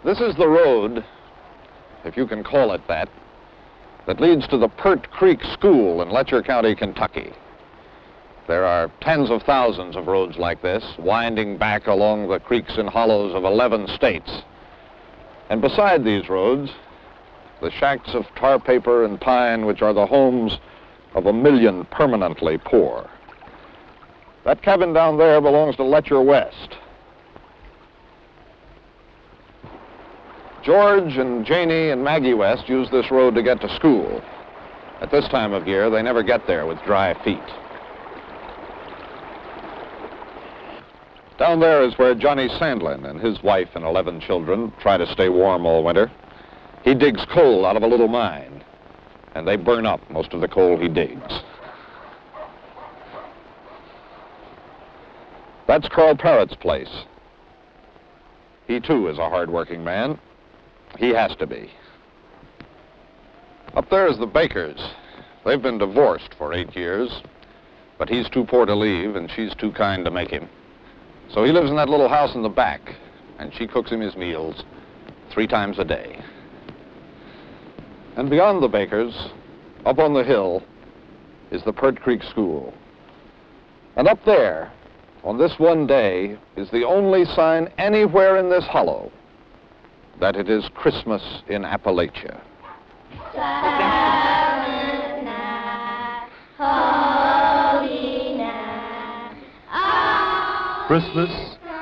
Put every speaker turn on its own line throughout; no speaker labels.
This is the road, if you can call it that leads to the Pert Creek School in Letcher County, Kentucky. There are tens of thousands of roads like this, winding back along the creeks and hollows of 11 states. And beside these roads, the shacks of tar paper and pine, which are the homes of 1 million permanently poor. That cabin down there belongs to Letcher West. George and Janie and Maggie West use this road to get to school. At this time of year, they never get there with dry feet. Down there is where Johnny Sandlin and his wife and 11 children try to stay warm all winter. He digs coal out of a little mine, and they burn up most of the coal he digs. That's Carl Parrott's place. He, too, is a hard-working man. He has to be. Up there is the Bakers. They've been divorced for 8 years, but he's too poor to leave, and she's too kind to make him. So he lives in that little house in the back, and she cooks him his meals 3 times a day. And beyond the Bakers, up on the hill, is the Pert Creek School. And up there, on this one day, is the only sign anywhere in this hollow that it is Christmas in Appalachia.
Silent night, holy night,
Christmas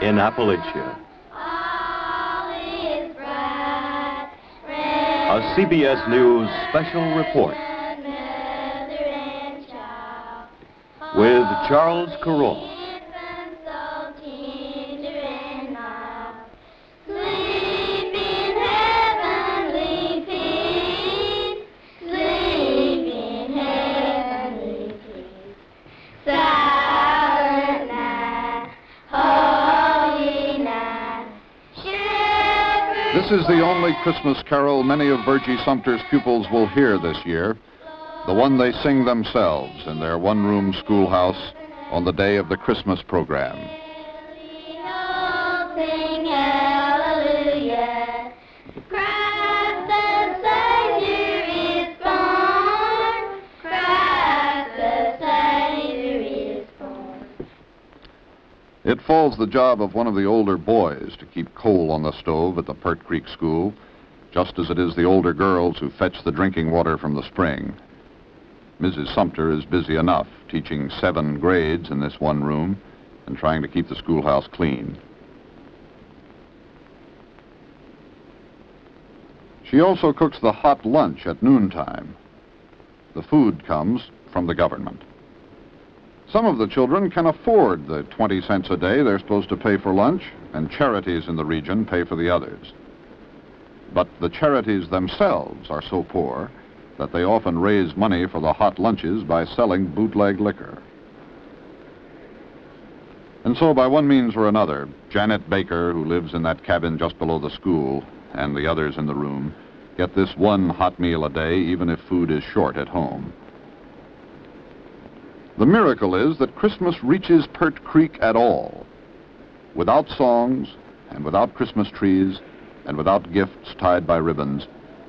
in Appalachia.
all is bright,
A CBS News special report
mother and child,
with Charles Kuralt.
infant so tender and mild, sleep in heavenly peace, sleep in heavenly peace. Silent night, holy night, shepherd.
This is the only Christmas carol many of Virgie Sumter's pupils will hear this year, the one they sing themselves in their one-room schoolhouse on the day of the Christmas program.
Sing hallelujah. Christ the Savior is born. Christ the Savior is born.
It falls the job of one of the older boys to keep coal on the stove at the Pert Creek School, just as it is the older girls who fetch the drinking water from the spring. Mrs. Sumter is busy enough teaching 7 grades in this one room and trying to keep the schoolhouse clean. She also cooks the hot lunch at noontime. The food comes from the government. Some of the children can afford the 20 cents a day they're supposed to pay for lunch, and charities in the region pay for the others. But the charities themselves are so poor that they often raise money for the hot lunches by selling bootleg liquor. And so, by one means or another, Janet Baker, who lives in that cabin just below the school, and the others in the room, get this one hot meal a day, even if food is short at home. The miracle is that Christmas reaches Pert Creek at all. Without songs, and without Christmas trees, and without gifts tied by ribbons,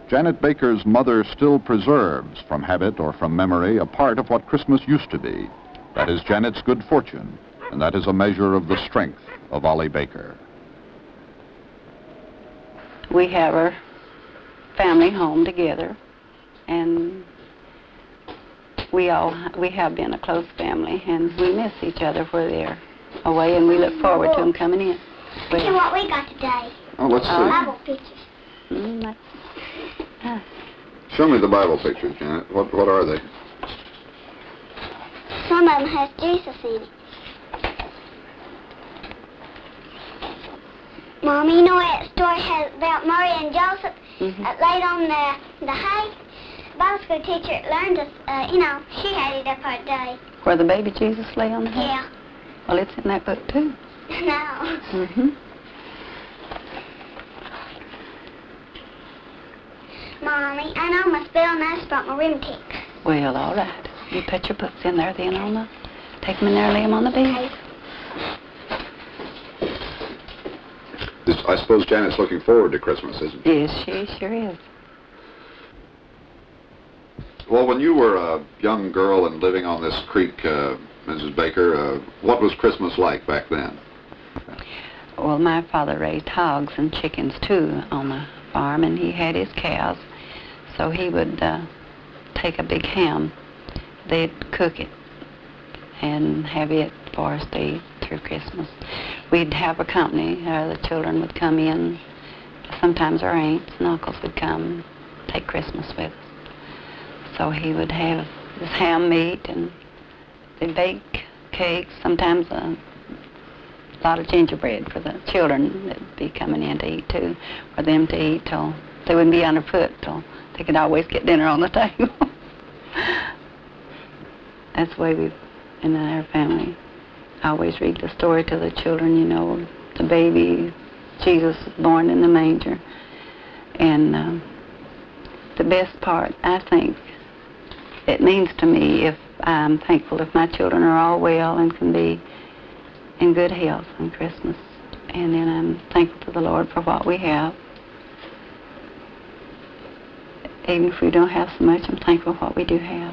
Janet Baker's mother still preserves, from habit or from memory, a part of what Christmas used to be. That is Janet's good fortune, and that is a measure of the strength of Ollie Baker.
We have our family home together, and we have been a close family, and we miss each other when they're away, and we look forward to them coming in.
Look at what we got today.
Oh, let's see.
Bible pictures.
Show me the Bible pictures, Janet. What are they?
Some of them has Jesus in it. Mom, you know that story has about Mary and Joseph laid on the hay? Bible school teacher learned us, she had it up her day.
Where the baby Jesus lay on the hay?
Yeah.
Well, it's in that book, too.
No. Mommy, I know my spell now about my rheumatic.
Well, all right. You put your books in there then take them in there and lay them on the bed.
This
I suppose Janet's looking forward to Christmas, isn't she?
Yes, she sure is.
Well, when you were a young girl and living on this creek, Mrs. Baker, what was Christmas like back then?
Well, my father raised hogs and chickens, too, on the farm, and he had his cows. So he would take a big ham. They'd cook it and have it for us to eat through Christmas. We'd have a company. The children would come in. Sometimes our aunts and uncles would come and take Christmas with us. So he would have this ham meat, and they'd bake cakes, sometimes a lot of gingerbread for the children that'd be coming in to eat, too, for them to eat till they wouldn't be underfoot, till they could always get dinner on the table. That's the way we, in our family, always read the story to the children, you know, the baby, Jesus was born in the manger. And the best part, I think, it means to me, if I'm thankful if my children are all well and can be in good health on Christmas. And then I'm thankful to the Lord for what we have. Even if we don't have so much, I'm thankful for what we do have.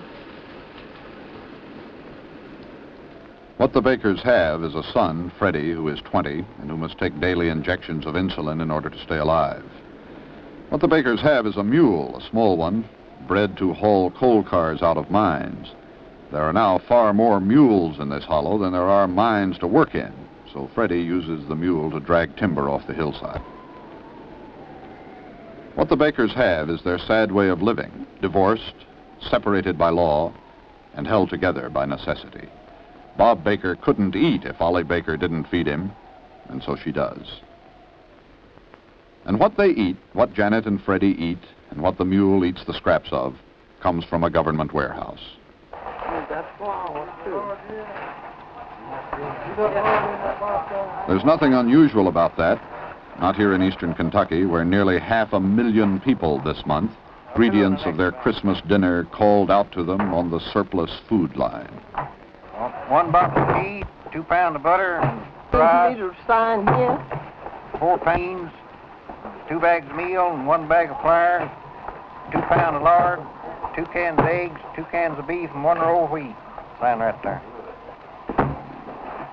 What the Bakers have is a son, Freddie, who is 20 and who must take daily injections of insulin in order to stay alive. What the Bakers have is a mule, a small one, bred to haul coal cars out of mines. There are now far more mules in this hollow than there are mines to work in, so Freddie uses the mule to drag timber off the hillside. What the Bakers have is their sad way of living, divorced, separated by law, and held together by necessity. Bob Baker couldn't eat if Ollie Baker didn't feed him, and so she does. And what they eat, what Janet and Freddie eat, and what the mule eats the scraps of, comes from a government warehouse. There's nothing unusual about that, not here in eastern Kentucky, where nearly 500,000 people this month, ingredients of their Christmas dinner called out to them on the surplus food line.
1 box of cheese, 2 pounds of butter, and fries, 4 beans, 2 bags of meal, and 1 bag of flour, 2 pounds of lard, 2 cans of eggs, 2 cans of beef, and 1 roll of wheat. Sign right there.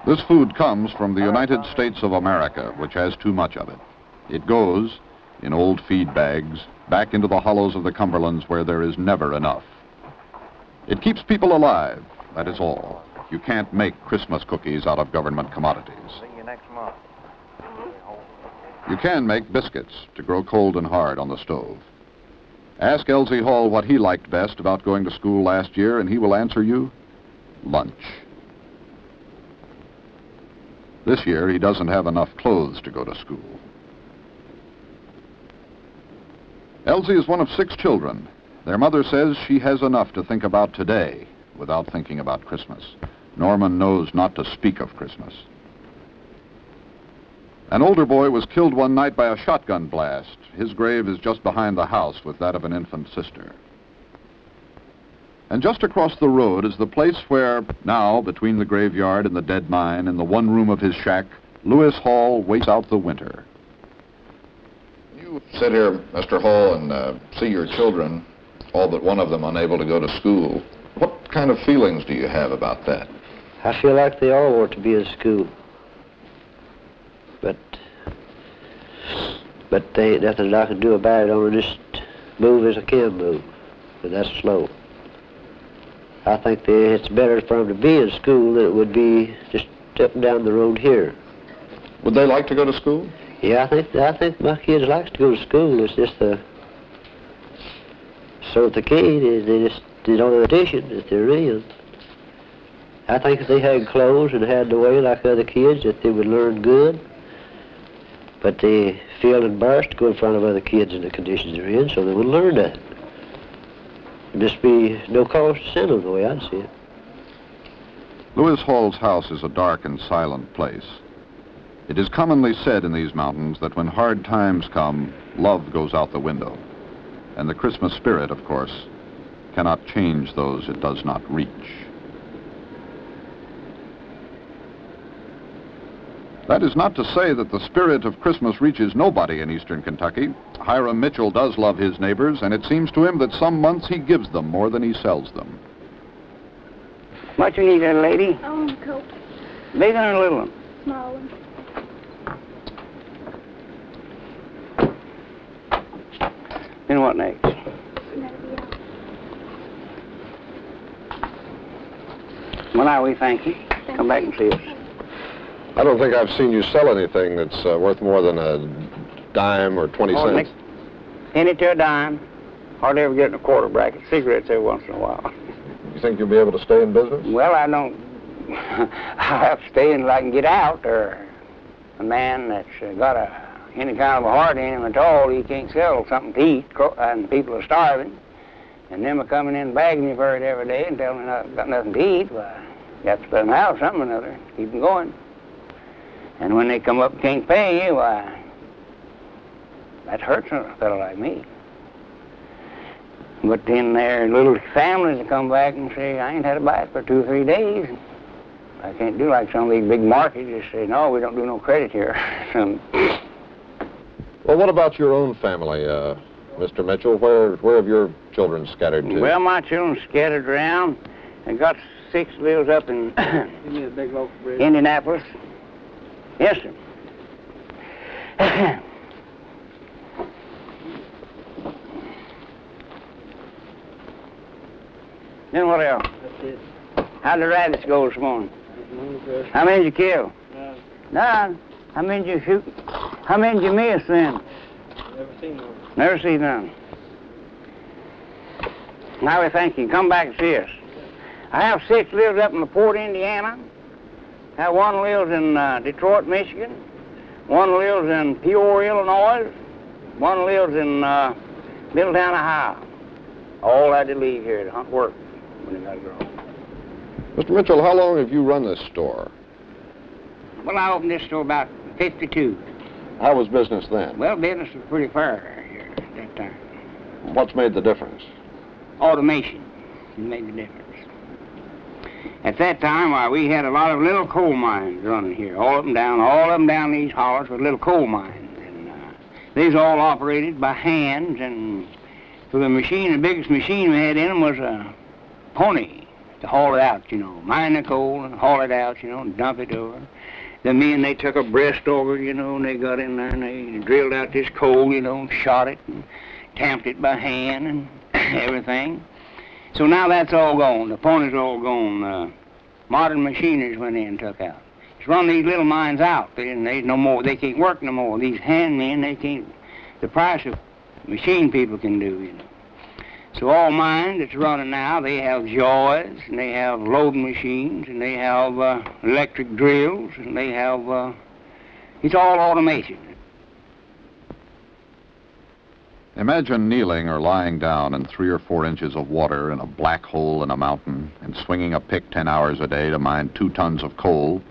This food comes from the United States of America, which has too much of it. It goes, in old feed bags, back into the hollows of the Cumberlands where there is never enough. It keeps people alive, that is all. You can't make Christmas cookies out of government commodities.
See you next month.
You can make biscuits to grow cold and hard on the stove. Ask Elsie Hall what he liked best about going to school last year, and he will answer you, lunch. This year, he doesn't have enough clothes to go to school. Elsie is one of 6 children. Their mother says she has enough to think about today without thinking about Christmas. Norman knows not to speak of Christmas. An older boy was killed one night by a shotgun blast. His grave is just behind the house with that of an infant sister. And just across the road is the place where, now, between the graveyard and the dead mine, in the one room of his shack, Lewis Hall waits out the winter.
You sit here, Mr. Hall, and see your children, all but one of them unable to go to school. What kind of feelings do you have about that?
I feel like they all want to be in school. But there ain't nothing I can do about it, only just move as I can move, and that's slow. I think it's better for them to be in school than it would be just up and down the road here.
Would they like to go to school?
Yeah, I think my kids like to go to school. It's just so if they can't, they don't have audition that they're in. I think if they had clothes and had the way like other kids, that they would learn good. But they feel embarrassed to go in front of other kids in the conditions they're in, so they would learn that. There'd just be no cause to send them the way I'd see it.
Lewis Hall's house is a dark and silent place. It is commonly said in these mountains that when hard times come, love goes out the window. And the Christmas spirit, of course, cannot change those it does not reach. That is not to say that the spirit of Christmas reaches nobody in eastern Kentucky. Hiram Mitchell does love his neighbors, and it seems to him that some months he gives them more than he sells them.
What you need, little lady?
I want a Coke.
Big one or little one?
Small one.
Then what next? Well, now we thank you. Come back and see us.
I don't think I've seen you sell anything that's worth more than a dime or 20 cents.
Penny to a dime. Hardly ever get in a quarter bracket. Cigarettes every once in a while.
You think you'll be able to stay in business?
Well, I don't. I have to stay until I can get out, or a man that's got any kind of a heart in him at all, he can't sell something to eat, and people are starving. And them are coming in begging you for it every day and telling me I've got nothing to eat. Well, you have to let them have something or another, keep them going. And when they come up and can't pay you, why, that hurts a fellow like me. But then there are little families that come back and say, I ain't had a bite for 2 or 3 days. I can't do like some of these big markets, just say, no, we don't do no credit here.
Well, what about your own family, Mr. Mitchell? Where have your children scattered to?
Well, my children scattered around. I got 6 lives up in Indianapolis. Yes, sir. Then what else?
That's it.
How'd the rabbits go this morning? How many did you kill? None. How many did you shoot? How many did you miss then?
Never seen one.
Never seen none. Now we thank you. Come back and see us. I have 6 lives up in LaPorte, Indiana. I have 1 lives in Detroit, Michigan. 1 lives in Peoria, Illinois. 1 lives in Middletown, Ohio. All had to leave here to hunt work when they got to grow.
Mr. Mitchell, how long have you run this store?
Well, I opened this store about 52.
How was business then?
Well, business was pretty fair here at that time.
What's made the difference?
Automation made the difference. At that time, why, we had a lot of little coal mines running here, all of them down these hollers with little coal mines. And these all operated by hands, and so the machine, the biggest machine we had in them was a pony to haul it out, you know, mine the coal and haul it out, you know, and dump it over. The men, they took a breast auger, you know, and they got in there and they drilled out this coal, you know, and shot it and tamped it by hand and everything. So now that's all gone. The pony's all gone. Modern machineries went in and took out. Just run these little mines out. There's no more. They can't work no more. These hand men, they can't. The price of machine people can do, you know. So all mines that's running now, they have jaws, and they have loading machines, and they have electric drills, and they have, it's all automation.
Imagine kneeling or lying down in 3 or 4 inches of water in a black hole in a mountain and swinging a pick 10 hours a day to mine 2 tons of coal,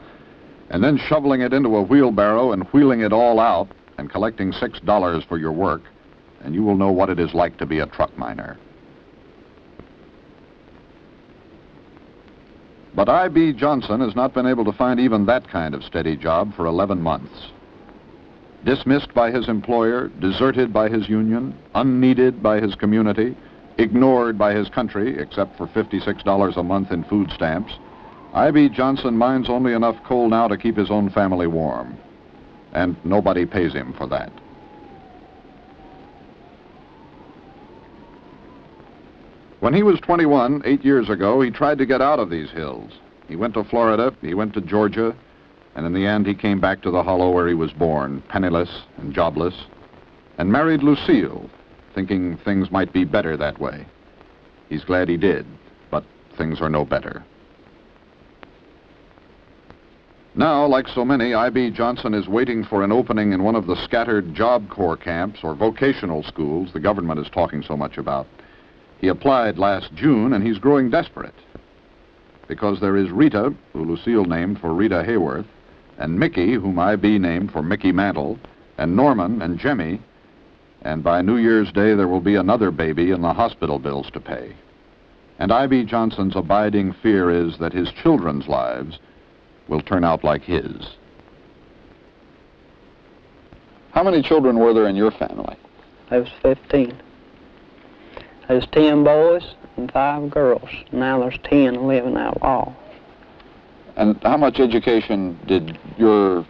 and then shoveling it into a wheelbarrow and wheeling it all out and collecting $6 for your work, and you will know what it is like to be a truck miner. But I.B. Johnson has not been able to find even that kind of steady job for 11 months. Dismissed by his employer, deserted by his union, unneeded by his community, ignored by his country, except for $56 a month in food stamps, I.B. Johnson mines only enough coal now to keep his own family warm. And nobody pays him for that. When he was 21, 8 years ago, he tried to get out of these hills. He went to Florida, he went to Georgia, and in the end he came back to the hollow where he was born, penniless and jobless, and married Lucille, thinking things might be better that way. He's glad he did, but things are no better. Now, like so many, I.B. Johnson is waiting for an opening in one of the scattered Job Corps camps or vocational schools the government is talking so much about. He applied last June, and he's growing desperate. Because there is Rita, who Lucille named for Rita Hayworth, and Mickey, whom I.B. named for Mickey Mantle, and Norman and Jimmy, and by New Year's Day there will be another baby and the hospital bills to pay. And I.B. Johnson's abiding fear is that his children's lives will turn out like his. How many children were there in your family?
There was 15. There's 10 boys and 5 girls. Now there's 10 living out all.
And how much education did your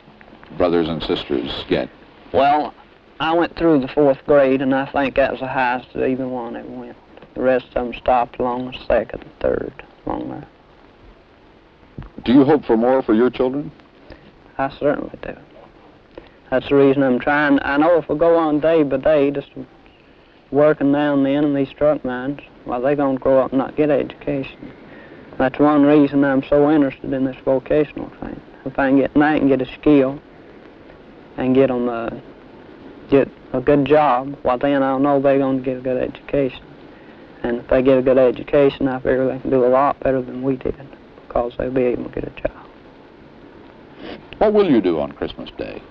brothers and sisters get?
Well, I went through the 4th grade, and I think that was the highest that even one ever went. The rest of them stopped along the 2nd and 3rd, along there.
Do you hope for more for your children?
I certainly do. That's the reason I'm trying. I know if we go on day by day, just working down then in these truck mines, well, they're going to grow up and not get education. That's one reason I'm so interested in this vocational thing. If I can get in that and get a skill and get them get a good job, well, then I'll know they're going to get a good education. And if they get a good education, I figure they can do a lot better than we did, because they'll be able to get a job.
What will you do on Christmas Day?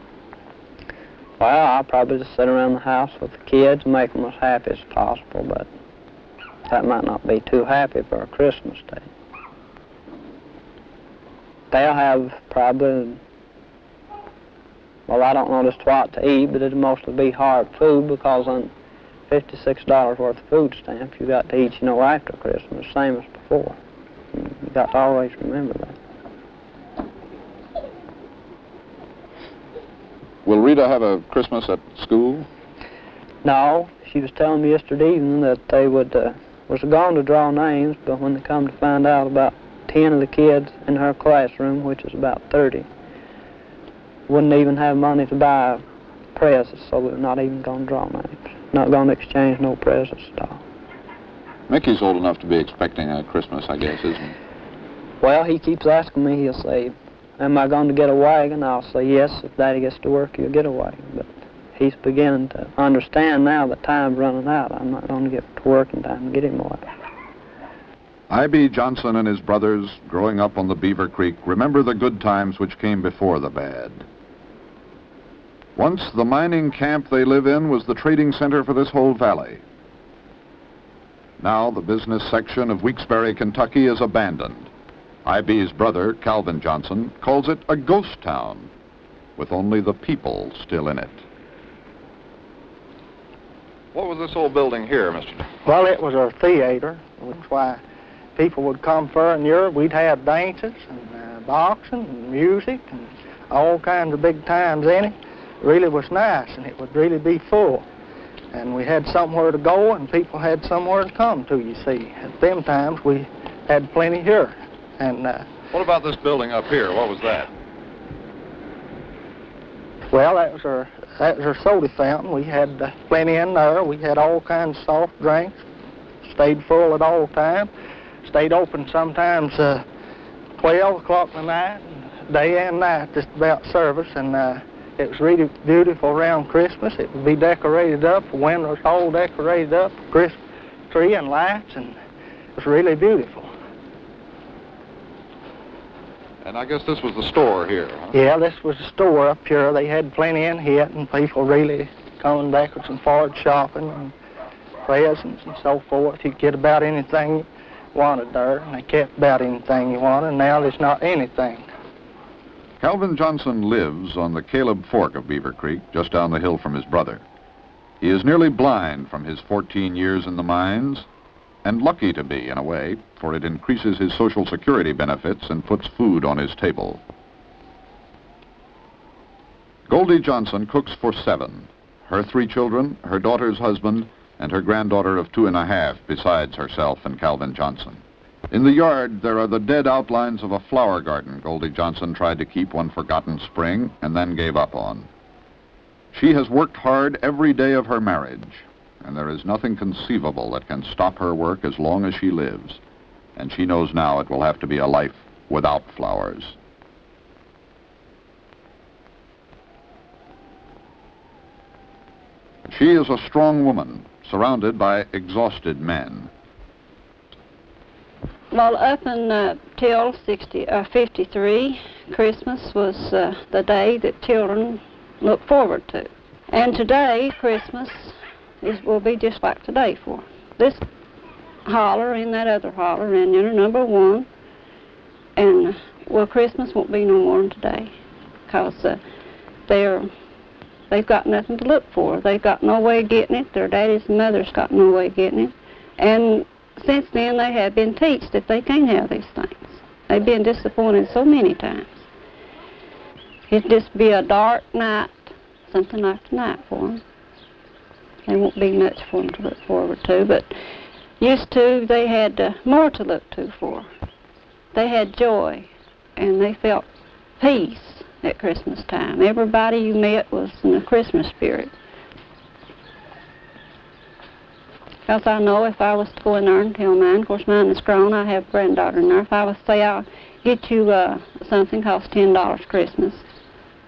Well, I'll probably just sit around the house with the kids and make them as happy as possible, but that might not be too happy for a Christmas Day. They'll have probably, well, I don't know just what to eat, but it'll mostly be hard food, because on $56 worth of food stamps you got to eat, you know, after Christmas, same as before. You got to always remember that.
Will Rita have a Christmas at school?
No, she was telling me yesterday evening that they was going to draw names, but when they come to find out, about 10 of the kids in her classroom, which is about 30, wouldn't even have money to buy presents, so they're not even going to draw names. Not going to exchange no presents at all.
Mickey's old enough to be expecting a Christmas, I guess, isn't he?
Well, he keeps asking me, he'll say, am I going to get a wagon? I'll say, yes, if Daddy gets to work, you'll get a wagon. But he's beginning to understand now that time's running out. I'm not going to get to work in time to get him a wagon.
I.B. Johnson and his brothers, growing up on the Beaver Creek, remember the good times which came before the bad. Once, the mining camp they live in was the trading center for this whole valley. Now, the business section of Weeksbury, Kentucky is abandoned. I.B.'s brother, Calvin Johnson, calls it a ghost town, with only the people still in it.
What was this old building here, Mr.?
Well, it was our theater, which why people would come for a year. We'd have dances and boxing and music and all kinds of big times in it. It really was nice, and it would really be full. And we had somewhere to go, and people had somewhere to come to, you see. At them times, we had plenty here. And
what about this building up here? What was that?
Well, that was our soda fountain. We had plenty in there. We had all kinds of soft drinks. Stayed full at all time. Stayed open sometimes 12 o'clock in the night, day and night, just about service. And it was really beautiful around Christmas. It would be decorated up. The windows all decorated up, Christmas tree and lights, and it was really beautiful.
And I guess this was the store here, huh?
Yeah, this was the store up here. They had plenty in here, and people really coming backwards and forwards shopping and presents and so forth. You could get about anything you wanted there, and they kept about anything you wanted, and now there's not anything.
Calvin Johnson lives on the Caleb Fork of Beaver Creek, just down the hill from his brother. He is nearly blind from his 14 years in the mines, and lucky to be, in a way, for it increases his Social Security benefits and puts food on his table. Goldie Johnson cooks for 7. Her 3 children, her daughter's husband, and her granddaughter of 2½, besides herself and Calvin Johnson. In the yard, there are the dead outlines of a flower garden Goldie Johnson tried to keep one forgotten spring and then gave up on. She has worked hard every day of her marriage, and there is nothing conceivable that can stop her work as long as she lives. And she knows now it will have to be a life without flowers. She is a strong woman, surrounded by exhausted men.
Well, up until 53, Christmas was the day that children look forward to. And today, Christmas will be just like today for this holler and that other holler, and you're number 1. And, well, Christmas won't be no more than today, because they're They've got nothing to look for. They've got no way of getting it. Their daddies and mothers got no way of getting it. And since then, they have been taught that they can't have these things. They've been disappointed so many times. It'd just be a dark night, something like tonight for them. There won't be much for them to look forward to, but used to, they had more to look to for. They had joy, and they felt peace at Christmas time. Everybody you met was in the Christmas spirit. Because I know if I was to go in there and tell mine, of course mine is grown, I have a granddaughter in there, if I was to say I'll get you something cost $10 Christmas,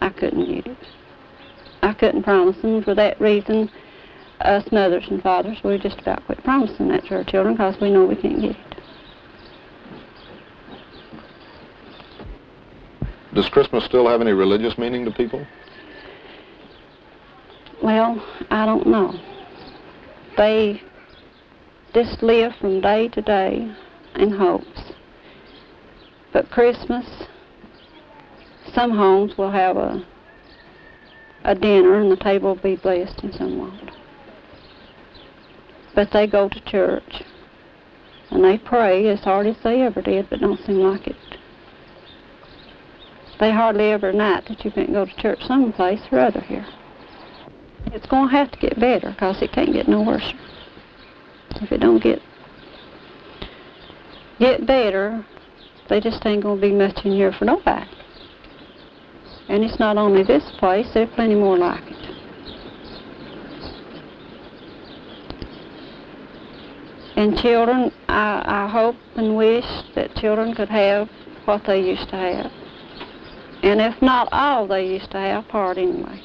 I couldn't get it. I couldn't promise them. For that reason, us mothers and fathers, we just about quit promising that to our children because we know we can't get it.
Does Christmas still have any religious meaning to people?
Well, I don't know. They just live from day to day in hopes. But Christmas, some homes will have a dinner and the table will be blessed and some won't. But they go to church and they pray as hard as they ever did, but don't seem like it. They hardly ever night that you can't go to church someplace or other here. It's going to have to get better because it can't get no worse. If it don't get better, they just ain't going to be much in here for nobody. And it's not only this place, there's plenty more like it. And children, I hope and wish that children could have what they used to have. And if not all they used to have, part anyway.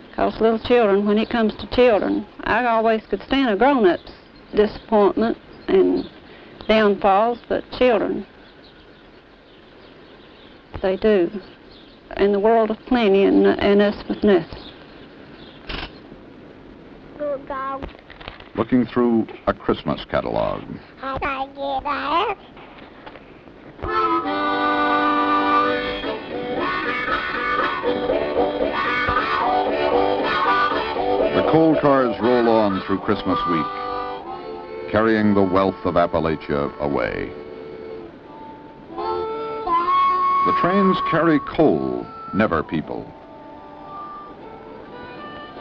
Because little children, when it comes to children, I always could stand a grown-up's disappointment and downfalls, but children, they do. And the world of plenty and us with nothing.
Good dog.
Looking through a Christmas catalog.
How did I get that?
The coal cars roll on through Christmas week, carrying the wealth of Appalachia away. The trains carry coal, never people.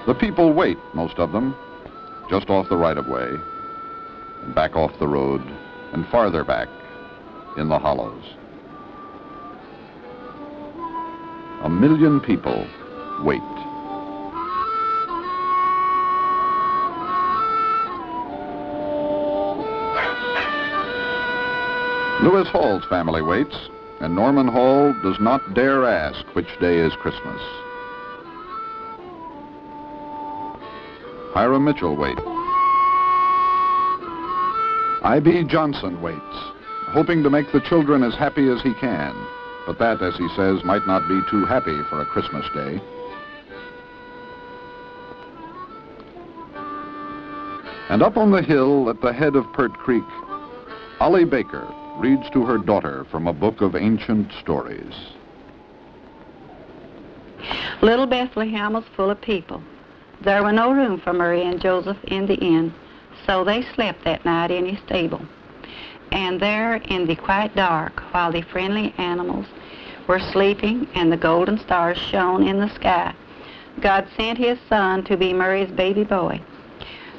The people wait, most of them, just off the right-of-way, and back off the road, and farther back in the hollows. 1 million people wait. Lewis Hall's family waits, and Norman Hall does not dare ask which day is Christmas. Hiram Mitchell waits. I.B. Johnson waits, hoping to make the children as happy as he can, but that, as he says, might not be too happy for a Christmas day. And up on the hill at the head of Pert Creek, Ollie Baker reads to her daughter from a book of ancient stories.
Little Bethlehem was full of people. There were no room for Mary and Joseph in the inn, so they slept that night in his stable. And there in the quiet dark, while the friendly animals were sleeping and the golden stars shone in the sky, God sent his son to be Mary's baby boy.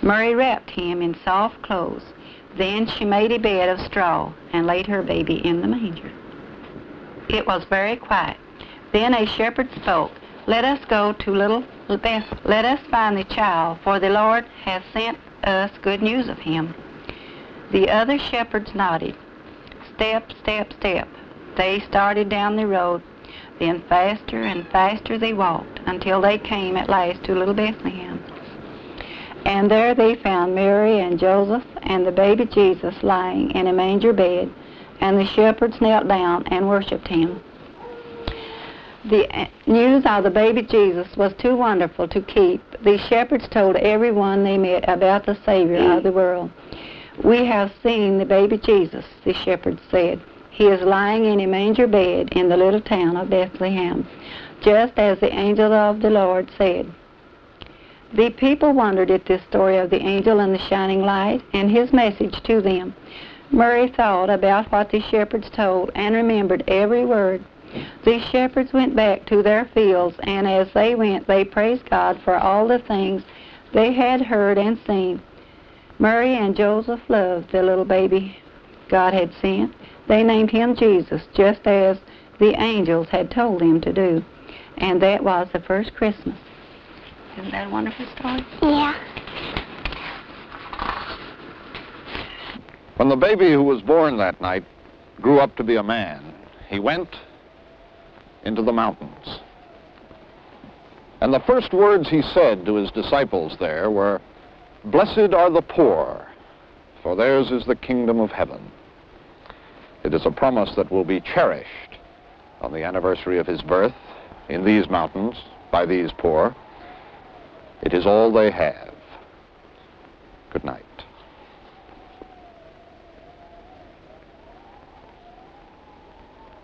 Mary wrapped him in soft clothes. Then she made a bed of straw and laid her baby in the manger. It was very quiet. Then a shepherd spoke, "Let us go to little Beth. Let us find the child, for the Lord has sent us good news of him." The other shepherds nodded. Step, step, step. They started down the road. Then faster and faster they walked until they came at last to little Bethlehem. And there they found Mary and Joseph and the baby Jesus lying in a manger bed, and the shepherds knelt down and worshipped him. The news of the baby Jesus was too wonderful to keep. The shepherds told everyone they met about the Savior of the world. "We have seen the baby Jesus," the shepherds said. "He is lying in a manger bed in the little town of Bethlehem. just as the angel of the Lord said. The people wondered at this story of the angel and the shining light and his message to them. Murray thought about what the shepherds told and remembered every word. The shepherds went back to their fields, and as they went, they praised God for all the things they had heard and seen. Murray and Joseph loved the little baby God had sent. They named him Jesus, just as the angels had told them to do. And that was the first Christmas. Isn't that a wonderful story?
Yeah.
When the baby who was born that night grew up to be a man, he went into the mountains. And the first words he said to his disciples there were, "Blessed are the poor, for theirs is the kingdom of heaven." It is a promise that will be cherished on the anniversary of his birth in these mountains by these poor. It is all they have. Good night.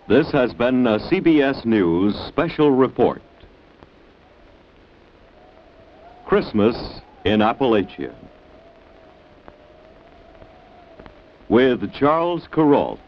This has been a CBS News special report. Christmas in Appalachia with Charles Kuralt.